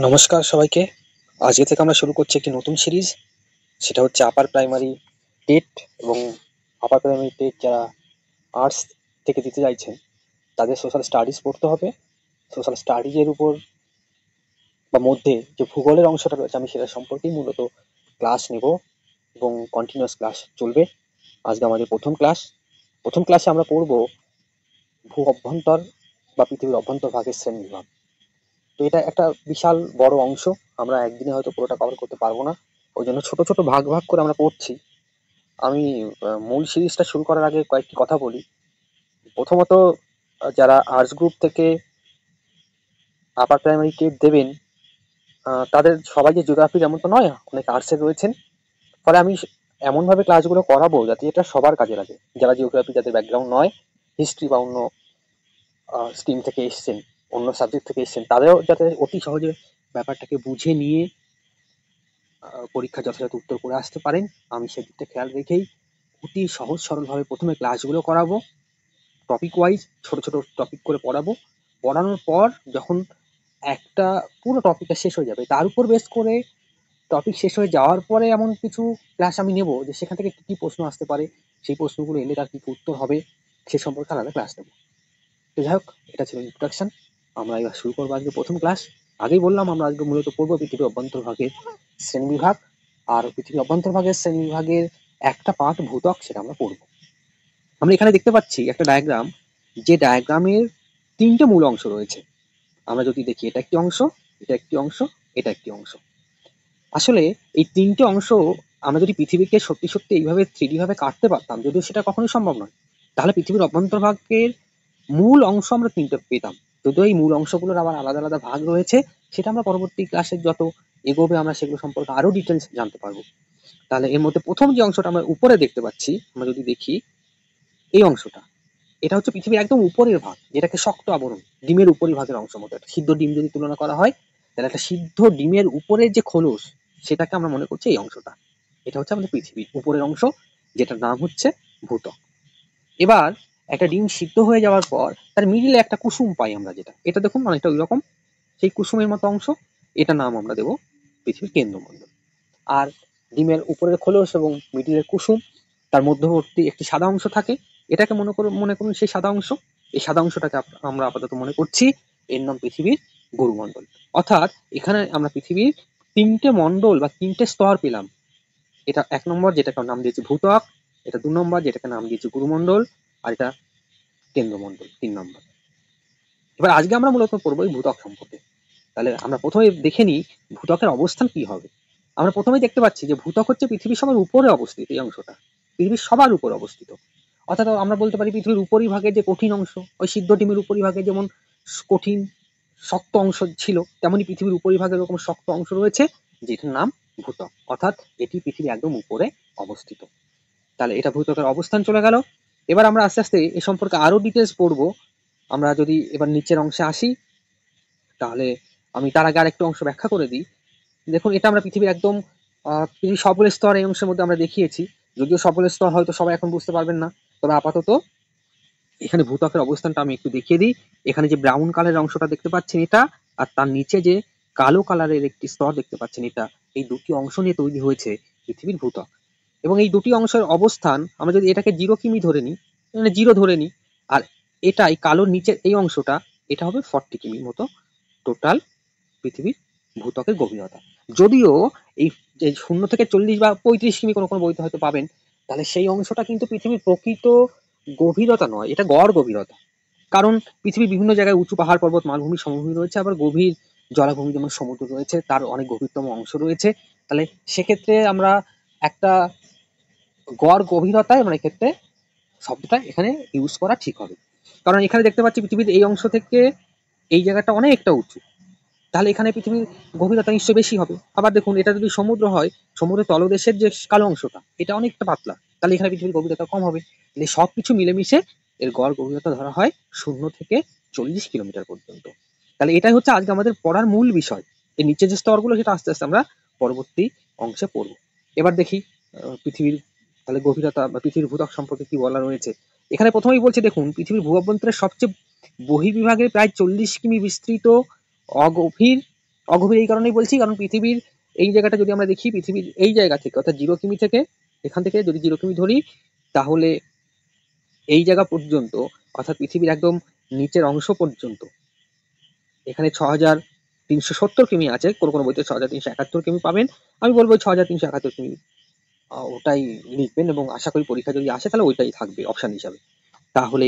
নমস্কার সবাইকে। আজকে থেকে আমরা শুরু করছি একটি নতুন সিরিজ। সেটা হচ্ছে আপার প্রাইমারি টেট এবং আপার প্রাইমারি টেট যারা আর্টস থেকে দিতে চাইছেন তাদের সোশ্যাল স্টাডিজ পড়তে হবে। সোশ্যাল স্টাডিজের উপর বা মধ্যে যে ভূগোলের অংশটা রয়েছে আমি সেটা সম্পর্কেই মূলত ক্লাস নেব এবং কন্টিনিউয়াস ক্লাস চলবে। আজকে আমাদের প্রথম ক্লাসে আমরা পড়ব ভূ অভ্যন্তর বা পৃথিবীর অভ্যন্তর ভাগের শ্রেণীবিভাগ। তো এটা একটা বিশাল বড় অংশ, আমরা একদিনে হয়তো পুরোটা কভার করতে পারবো না, ওই জন্য ছোট ছোট ভাগ ভাগ করে আমরা পড়ছি। আমি মূল সিরিজটা শুরু করার আগে কয়েকটি কথা বলি। প্রথমত, যারা আর্টস গ্রুপ থেকে আপার প্রাইমারি টেট দেবেন তাদের সবাই যে জিওগ্রাফির এমন তো নয়, অনেক আর্টসের রয়েছেন। ফলে আমি এমনভাবে ক্লাসগুলো করাবো যাতে এটা সবার কাজে লাগে। যারা জিওগ্রাফি, যাদের ব্যাকগ্রাউন্ড নয়, হিস্ট্রি বা অন্য স্ট্রিম থেকে এসছেন, অন্য সাবজেক্ট থেকে এসছেন, তাদেরও যাতে অতি সহজে ব্যাপারটাকে বুঝে নিয়ে পরীক্ষা যথাযথ উত্তর করে আসতে পারেন, আমি সেদিকটা খেয়াল রেখেই অতি সহজ সরলভাবে প্রথমে ক্লাসগুলো করাবো। টপিক ওয়াইজ ছোট ছোট টপিক করে পড়াবো। পড়ানোর পর যখন একটা পুরো টপিকটা শেষ হয়ে যাবে, তার উপর বেস করে টপিক শেষ হয়ে যাওয়ার পরে এমন কিছু ক্লাস আমি নেব যে সেখান থেকে কি প্রশ্ন আসতে পারে, সেই প্রশ্নগুলো এলে তার কি উত্তর হবে সে সম্পর্কে আলাদা ক্লাস নেব। তো যাই হোক, এটা ছিল ইন্ট্রোডাকশন। আমরা এবার শুরু করবো আজকে প্রথম ক্লাস। আগেই বললাম আমরা আজকে মূলত পড়বো পৃথিবীর অভ্যন্তরভাগের শ্রেণীবিভাগ। আর পৃথিবীর অভ্যন্তরভাগের শ্রেণীবিভাগের একটা পার্ট ভূত্বক, সেটা আমরা পড়বো। আমরা এখানে দেখতে পাচ্ছি একটা ডায়াগ্রাম, যে ডায়াগ্রামের তিনটে মূল অংশ রয়েছে। আমরা যদি দেখি, এটা একটি অংশ, এটা একটি অংশ, এটা একটি অংশ। আসলে এই তিনটে অংশ আমরা যদি পৃথিবীকে সত্যি সত্যি এইভাবে 3D ভাবে কাটতে পারতাম, যদিও সেটা কখনোই সম্ভব নয়, তাহলে পৃথিবীর অভ্যন্তরভাগের মূল অংশ আমরা তিনটে পেতাম। যদিও এই মূল অংশগুলোর আবার আলাদা আলাদা ভাগ রয়েছে, সেটা আমরা পরবর্তী ক্লাসে যত এগোবে আমরা সেগুলো সম্পর্কে আরো ডিটেলস জানতে পারবো। তাহলে এর মধ্যে প্রথম যে অংশটা আমরা উপরে দেখতে পাচ্ছি, আমরা যদি দেখি এই অংশটা, এটা হচ্ছে পৃথিবীর একদম উপরের ভাগ, যেটাকে শক্ত আবরণ, ডিমের উপরিভাগের অংশ মতো। একটা সিদ্ধ ডিম যদি তুলনা করা হয়, তাহলে একটা সিদ্ধ ডিমের উপরের যে খোলস, সেটাকে আমরা মনে করছি এই অংশটা। এটা হচ্ছে আমাদের পৃথিবীর উপরের অংশ, যেটার নাম হচ্ছে ভূত্বক। এবার একটা ডিম সিদ্ধ হয়ে যাওয়ার পর তার মিডিলে একটা কুসুম পাই আমরা, যেটা এটা দেখুন অনেকটা ওই রকম, সেই কুসুমের মতো অংশ, এটা নাম আমরা দেব পৃথিবীর কেন্দ্রমণ্ডল। আর ডিমের উপরের খোলস এবং মিডিলের কুসুম, তার মধ্যবর্তী একটি সাদা অংশ থাকে, এটাকে মনে করুন সেই সাদা অংশ। এই সাদা অংশটাকে আমরা আপাতত মনে করছি, এর নাম পৃথিবীর গরুমণ্ডল। অর্থাৎ এখানে আমরা পৃথিবীর তিনটে মণ্ডল বা তিনটে স্তর পেলাম। এটা 1 নম্বর, যেটাকে নাম দিয়েছি ভূত্বক, এটা 2 নম্বর, যেটাকে নাম দিয়েছি গুরুমণ্ডল, আর এটা কেন্দ্রমণ্ডল 3 নম্বর। এবার আজকে আমরা মূলত পড়বো এই ভূত্বক সম্পর্কে। তাহলে আমরা প্রথমে দেখে নিই ভূত্বকের অবস্থান কি হবে। আমরা প্রথমেই দেখতে পাচ্ছি যে ভূত্বক হচ্ছে পৃথিবীর সবার উপরে অবস্থিত। এই অংশটা পৃথিবীর সবার উপরে অবস্থিত। অর্থাৎ আমরা বলতে পারি পৃথিবীর উপরিভাগে যে কঠিন অংশ, ওই সিদ্ধ ডিমের উপরিভাগে যেমন কঠিন শক্ত অংশ ছিল, তেমনি পৃথিবীর উপরিভাগে এরকম শক্ত অংশ রয়েছে, যেটার নাম ভূত্বক। অর্থাৎ এটি পৃথিবীর একদম উপরে অবস্থিত। তাহলে এটা ভূত্বকের অবস্থান চলে গেল। এবার আমরা আস্তে আস্তে এ সম্পর্কে আরো ডিটেলস পড়বো। আমরা যদি এবার নিচের অংশে আসি, তাহলে আমি তার আগে আরেকটু অংশ ব্যাখ্যা করে দিই। দেখুন, এটা আমরা পৃথিবীর একদম পৃথিবীর সকল স্তর এই অংশের মধ্যে আমরা দেখিয়েছি। যদিও সকল স্তর হয়তো সবাই এখন বুঝতে পারবেন না, তবে আপাতত এখানে ভূত্বকের অবস্থানটা আমি একটু দেখিয়ে দিই। এখানে যে ব্রাউন কালারের অংশটা দেখতে পাচ্ছেন এটা, আর তার নিচে যে কালো কালারের একটি স্তর দেখতে পাচ্ছেন এটা, এই দুটি অংশ নিয়ে তৈরি হয়েছে পৃথিবীর ভূত্বক। এবং এই দুটি অংশের অবস্থান আমরা যদি এটাকে 0 কিমি ধরে নিই, মানে 0 ধরে নিই, আর এটাই কালোর নিচের এই অংশটা, এটা হবে 40 কিমির মতো টোটাল পৃথিবীর ভূত্বকের গভীরতা। যদিও এই যে 0 থেকে 40 বা 35 কিমি কোনো কোনো বইতে হয়তো পাবেন, তাহলে সেই অংশটা কিন্তু পৃথিবীর প্রকৃত গভীরতা নয়, এটা গড় গভীরতা। কারণ পৃথিবীর বিভিন্ন জায়গায় উঁচু পাহাড় পর্বত মালভূমি সমভূমি রয়েছে, আবার গভীর জলাভূমি যেমন সমুদ্র রয়েছে, তার অনেক গভীরতম অংশ রয়েছে। তাহলে সেক্ষেত্রে আমরা একটা গড় গভীরতায় আমরা এক্ষেত্রে শব্দটা এখানে ইউজ করা ঠিক হবে। কারণ এখানে দেখতে পাচ্ছি পৃথিবীর এই অংশ থেকে এই জায়গাটা অনেকটা উঁচু, তাহলে এখানে পৃথিবীর গভীরতা নিশ্চয়ই বেশি হবে। আবার দেখুন, এটা যদি সমুদ্র হয়, সমুদ্রের তলদেশের যে কালো অংশটা, এটা অনেকটা পাতলা, তাহলে এখানে পৃথিবীর গভীরতা কম হবে। তাহলে সবকিছু মিলেমিশে এর গড় গভীরতা ধরা হয় 0 থেকে 40 কিলোমিটার পর্যন্ত। তাহলে এটাই হচ্ছে আজকে আমাদের পড়ার মূল বিষয়। এর নিচে যে স্তরগুলো, সেটা আস্তে আস্তে আমরা পরবর্তী অংশে পড়ব। এবার দেখি পৃথিবীর তাহলে গভীরতা বা পৃথিবীর ভূত্বক সম্পর্কে কি বলা রয়েছে। এখানে প্রথমেই বলছে, দেখুন, পৃথিবীর ভূ অভ্যন্তরের সবচেয়ে বহির্বিভাগে প্রায় 40 কিমি বিস্তৃত অগভীর অগভীর এই কারণেই বলছি, কারণ পৃথিবীর এই জায়গাটা যদি আমরা দেখি, পৃথিবীর এই জায়গা থেকে অর্থাৎ 0 কিমি থেকে, এখান থেকে যদি 0 কিমি ধরি, তাহলে এই জায়গা পর্যন্ত অর্থাৎ পৃথিবীর একদম নিচের অংশ পর্যন্ত এখানে 6370 কিমি আছে, কোনো কোনো বইতে 6371 কিমি পাবেন, আমি বলবো 6371 কিমি ওটাই লিখবেন, এবং আশা করি পরীক্ষা যদি আসে তাহলে ওইটাই থাকবে অপশন হিসাবে। তাহলে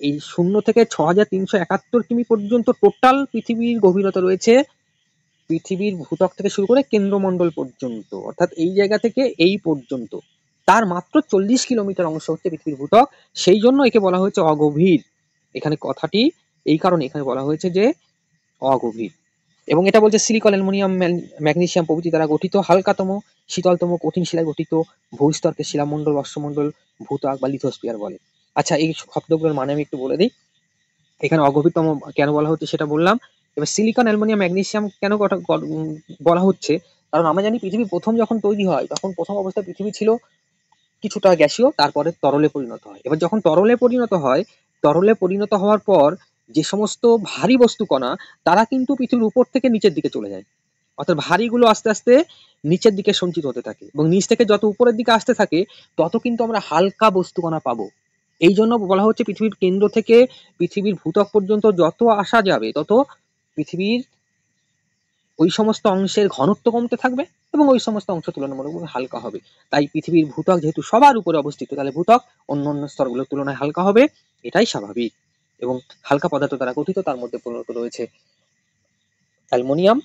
এই 0 থেকে 6371 কিমি পর্যন্ত টোটাল পৃথিবীর গভীরতা রয়েছে, পৃথিবীর ভূত্বক থেকে শুরু করে কেন্দ্রমণ্ডল পর্যন্ত, অর্থাৎ এই জায়গা থেকে এই পর্যন্ত তার মাত্র 40 কিলোমিটার অংশ হচ্ছে পৃথিবীর ভূত্বক। সেই জন্য একে বলা হয়েছে অগভীর। এখানে কথাটি এই কারণে এখানে বলা হয়েছে যে অগভীর। এবং এটা বলছে সিলিকন, অ্যালুমিনিয়াম, ম্যাগনেসিয়াম প্রভৃতি দ্বারা গঠিত হালকাতম, শীতলতম, কঠিন শিলায় গঠিত ভূস্তরকে শিলামণ্ডল, বর্ষমণ্ডল, ভূত্বক বা লিথোস্ফিয়ার বলে। আচ্ছা, এই শব্দগুলোর মানে আমি একটু বলে দিই। এখানে অগভীরতম কেন বলা হচ্ছে সেটা বললাম। এবার সিলিকন, অ্যালুমিনিয়াম, ম্যাগনেসিয়াম কেন বলা হচ্ছে, কারণ আমরা জানি পৃথিবী প্রথম যখন তৈরি হয় তখন প্রথম অবস্থায় পৃথিবী ছিল কিছুটা গ্যাসীয়, তারপরে তরলে পরিণত হয়। এবার যখন তরলে পরিণত হয়, তরলে পরিণত হওয়ার পর যে সমস্ত ভারী বস্তু কণা তারা কিন্তু পৃথিবীর উপর থেকে নিচের দিকে চলে যায়, অর্থাৎ ভারীগুলো আস্তে আস্তে নিচের দিকে সঞ্চিত হতে থাকে, এবং নিচ থেকে যত উপরের দিকে আসতে থাকে তত কিন্তু আমরা হালকা বস্তু কণা পাবো। এই জন্য বলা হচ্ছে পৃথিবীর কেন্দ্র থেকে পৃথিবীর ভূত্বক পর্যন্ত যত আসা যাবে তত পৃথিবীর ওই সমস্ত অংশের ঘনত্ব কমতে থাকবে এবং ওই সমস্ত অংশ তুলনামূলকভাবে হালকা হবে। তাই পৃথিবীর ভূত্বক যেহেতু সবার উপরে অবস্থিত, তাহলে ভূত্বক অন্যান্য স্তরগুলোর তুলনায় হালকা হবে, এটাই স্বাভাবিক। এবং হালকা পদার্থ দ্বারা গঠিত, তার মধ্যে প্রধানত রয়েছে অ্যালুমিনিয়াম,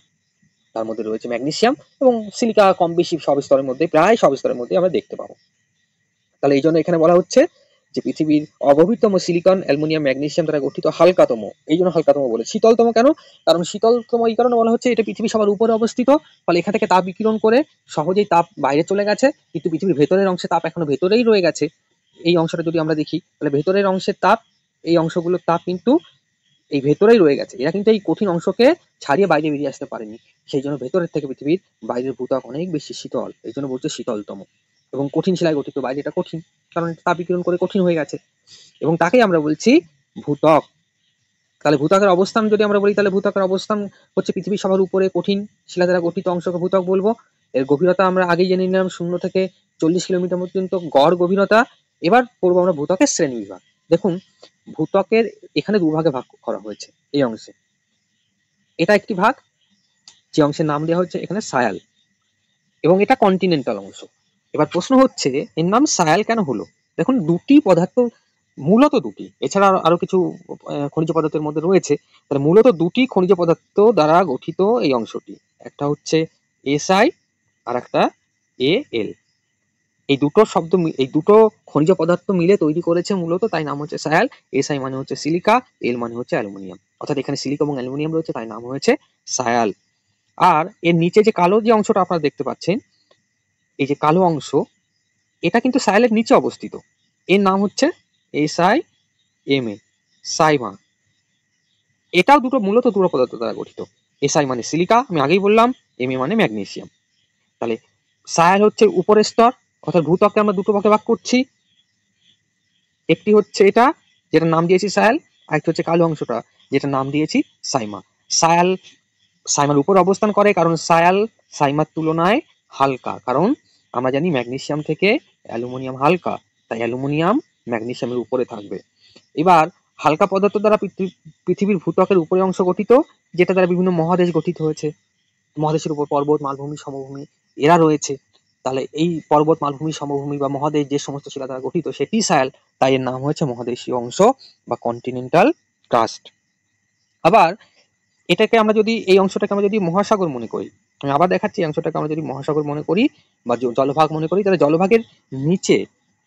তার মধ্যে রয়েছে ম্যাগনেসিয়াম এবং সিলিকা, কম বেশি সব স্তরের মধ্যে, প্রায় সব স্তরের মধ্যে আমরা দেখতে পাবো। তাহলে এই জন্য এখানে বলা হচ্ছে যে পৃথিবীর অগভীরতম সিলিকন, অ্যালুমিনিয়াম, ম্যাগনেসিয়াম দ্বারা গঠিত হালকাতম। এই জন্য হালকাতম বলে। শীতলতম কেন? কারণ শীতলতম এই কারণে বলা হচ্ছে এটা পৃথিবী সবার উপরে অবস্থিত, ফলে এখান থেকে তাপ বিকিরণ করে সহজেই তাপ বাইরে চলে গেছে, কিন্তু পৃথিবীর ভেতরের অংশে তাপ এখনো ভেতরেই রয়ে গেছে। এই অংশটা যদি আমরা দেখি তাহলে ভেতরের অংশের তাপ, এই অংশগুলোর তাপ কিন্তু এই ভেতরেই রয়ে গেছে, এরা কিন্তু এই কঠিন অংশকে ছাড়িয়ে বাইরে বেরিয়ে আসতে পারেনি। সেই জন্য ভেতরের থেকে পৃথিবীর বাইরের ভূত্বক অনেক বেশি শীতল, এই জন্য বলছে শীতলতম। এবং কঠিন শিলায় গঠিত, বাইরে এটা কঠিন, কারণ তাপ বিকিরণ করে কঠিন হয়ে গেছে, এবং তাকেই আমরা বলছি ভূত্বক। তাহলে ভূত্বকের অবস্থান যদি আমরা বলি, তাহলে ভূত্বকের অবস্থান হচ্ছে পৃথিবীর সবার উপরে কঠিন শিলা দ্বারা গঠিত অংশকে ভূত্বক বলবো। এর গভীরতা আমরা আগেই জেনে নিলাম 0 থেকে 40 কিলোমিটার পর্যন্ত গড় গভীরতা। এবার পড়বো আমরা ভূত্বকের শ্রেণী বিভাগ। দেখুন, ভূত্বকের এখানে দুভাগে ভাগ করা হয়েছে। এই অংশে এটা একটি ভাগ, যে অংশের নাম দেওয়া হচ্ছে এখানে সায়াল, এবং এটা কন্টিনেন্টাল অংশ। এবার প্রশ্ন হচ্ছে এর নাম সায়াল কেন হলো? দেখুন, দুটি পদার্থ, মূলত দুটি, এছাড়া আরো কিছু খনিজ পদার্থের মধ্যে রয়েছে, তাহলে মূলত দুটি খনিজ পদার্থ দ্বারা গঠিত এই অংশটি। একটা হচ্ছে এসআই আর একটা এল। এই দুটো শব্দ, এই দুটো খনিজ পদার্থ মিলে তৈরি করেছে মূলত, তাই নাম হচ্ছে সায়াল। এসআই মানে হচ্ছে সিলিকা, এল মানে হচ্ছে অ্যালুমিনিয়াম, অর্থাৎ এখানে সিলিকা এবং অ্যালুমিনিয়াম রয়েছে, তাই নাম হয়েছে সায়াল। আর এর নিচে যে কালো যে অংশটা আপনারা দেখতে পাচ্ছেন, এই যে কালো অংশ, এটা কিন্তু সায়ালের নিচে অবস্থিত, এর নাম হচ্ছে SiMa, সাইমা। এটাও মূলত দুটো পদার্থ দ্বারা গঠিত। SI মানে সিলিকা, আমি আগেই বললাম, Ma মানে ম্যাগনেসিয়াম। তাহলে সায়াল হচ্ছে উপরের স্তর, অর্থাৎ ভূত্বককে আমরা দুটো ভাগে ভাগ করছি। একটি হচ্ছে এটা, যেটা নাম দিয়েছি সায়াল, আরেকটি হচ্ছে কালো অংশটা, যেটা নাম দিয়েছি সাইমা। সায়াল সাইমার উপর অবস্থান করে, কারণ সায়াল সাইমার তুলনায় হালকা, কারণ আমরা জানি ম্যাগনেসিয়াম থেকে অ্যালুমিনিয়াম হালকা, তাই অ্যালুমিনিয়াম ম্যাগনেসিয়ামের উপরে থাকবে। এবার হালকা পদার্থ দ্বারা পৃথিবীর ভূত্বকের উপরের অংশ গঠিত, যেটা দ্বারা বিভিন্ন মহাদেশ গঠিত হয়েছে। মহাদেশের উপর পর্বত, মালভূমি, সমভূমি এরা রয়েছে। তাহলে এই পর্বত, মালভূমি, সমভূমি বা মহাদেশ যে সমস্ত শিলা দ্বারা গঠিত সেটি সায়াল, তাই এর নাম হয়েছে মহাদেশীয় অংশ বা কন্টিনেন্টাল ক্রাস্ট। আবার এটাকে আমরা যদি, এই অংশটাকে আমরা যদি মহাসাগর মনে করি, আমি আবার দেখাচ্ছি, এই অংশটাকে আমরা যদি মহাসাগর মনে করি বা জলভাগ মনে করি, তাহলে জলভাগের নিচে,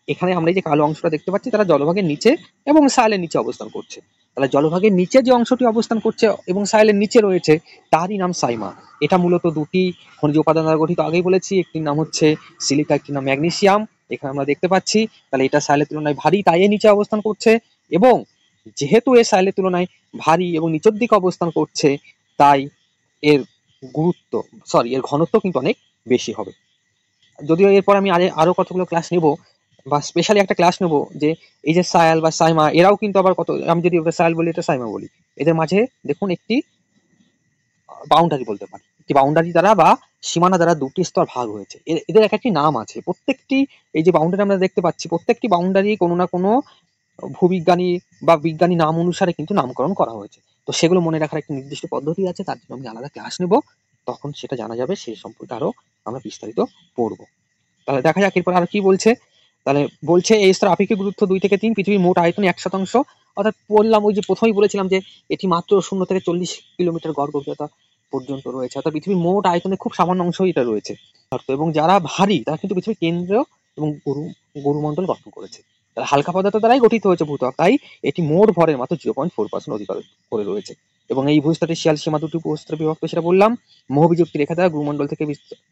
এখানে আমরা এই যে কালো অংশটা দেখতে পাচ্ছি, তারা জলভাগের নিচে এবং সায়ালের নিচে অবস্থান করছে। তাহলে জলভাগের নিচে যে অংশটি অবস্থান করছে এবং সায়ালের নিচে রয়েছে, তারই নাম সাইমা। এটা মূলত দুটি খনিজ উপাদান দ্বারা গঠিত, আগেই বলেছি, একটির নাম হচ্ছে সিলিকা, একটির নাম ম্যাগনেসিয়াম। এখানে আমরা দেখতে পাচ্ছি, তাহলে এটা সায়ালের তুলনায় ভারী, তাই এর নিচে অবস্থান করছে, এবং যেহেতু এ সায়ালের তুলনায় ভারী এবং নিচের দিকে অবস্থান করছে, তাই এর এর ঘনত্ব কিন্তু অনেক বেশি হবে। যদিও এরপর আমি আরো কতগুলো ক্লাস নেব, বা স্পেশালি একটা ক্লাস নেব, যে এই যে সায়াল বা সাইমা, এরাও কিন্তু আবার কত, আমি যদি ওটা সায়াল বলি, এটা সাইমা বলি, এদের মাঝে দেখুন একটি বাউন্ডারি বলতে পারি, একটি বাউন্ডারি দ্বারা বা সীমানা দ্বারা দুটি স্তর ভাগ হয়েছে। এদের এক একটি নাম আছে। প্রত্যেকটি এই যে বাউন্ডারি আমরা দেখতে পাচ্ছি, প্রত্যেকটি বাউন্ডারি কোনো না কোনো ভূবিজ্ঞানী বা বিজ্ঞানী নাম অনুসারে কিন্তু নামকরণ করা হয়েছে। তো সেগুলো মনে রাখার একটি নির্দিষ্ট পদ্ধতি আছে, তার জন্য আমি আলাদা ক্লাস নেব, তখন সেটা জানা যাবে, সেই সম্পর্কে আরো আমরা বিস্তারিত পড়বো। তাহলে দেখা যাক এরপর আর কি বলছে। তাহলে বলছে এই স্তর আপেক্ষিক গুরুত্ব 2 থেকে 3, পৃথিবীর মোট আয়তন 1%। অর্থাৎ বললাম, ওই যে প্রথমেই বলেছিলাম যে এটি মাত্র 0 থেকে 40 কিলোমিটার গড় গভীরতা পর্যন্ত রয়েছে, অর্থাৎ পৃথিবীর মোট আয়তনের খুব সামান্য অংশই এটা রয়েছে। এবং যারা ভারী তারা কিন্তু পৃথিবীর কেন্দ্র এবং গরুমণ্ডল গঠন করেছে। তাহলে হালকা পদার্থ দ্বারাই গঠিত হয়েছে ভূত্বক, তাই এটি মোট ভরের মাত্র 0.4% অধিকার করে রয়েছে। এবং এই ভূস্তরের সীমা দুটি উপস্তরে বিভক্ত, সেটা বললাম। মোহবিযুক্তি রেখা দ্বারা ভূমণ্ডল থেকে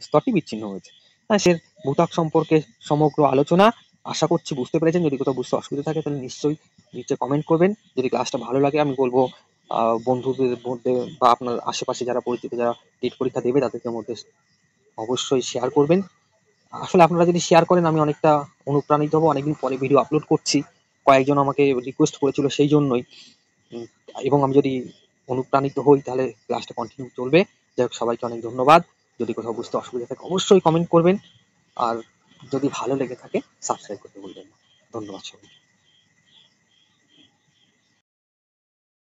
স্তরটি বিচ্ছিন্ন হয়েছে। সে ভূত্বক সম্পর্কে সমগ্র আলোচনা, আশা করছি বুঝতে পেরেছেন। যদি কোথাও বুঝতে অসুবিধা থাকে তাহলে নিশ্চয়ই নিচে কমেন্ট করবেন। যদি ক্লাসটা ভালো লাগে আমি বলবো বন্ধুদের মধ্যে বা আপনার আশেপাশে যারা পরিচিত, যারা টেট পরীক্ষা দেবে তাদেরকে মধ্যে অবশ্যই শেয়ার করবেন। আসলে আপনারা যদি শেয়ার করেন আমি অনেকটা অনুপ্রাণিত হবো। অনেকদিন পরে ভিডিও আপলোড করছি, কয়েকজন আমাকে রিকোয়েস্ট করেছিল সেই জন্যই। এবং আমি যদি অনুপ্রাণিত হই তাহলে ক্লাসটা কন্টিনিউ চলবে। যাই হোক, সবাইকে অনেক ধন্যবাদ। যদি কোথাও বুঝতে অসুবিধা থাকে অবশ্যই কমেন্ট করবেন, আর যদি ভালো লেগে থাকে সাবস্ক্রাইব করতে ভুলবেন না। ধন্যবাদ সবাইকে।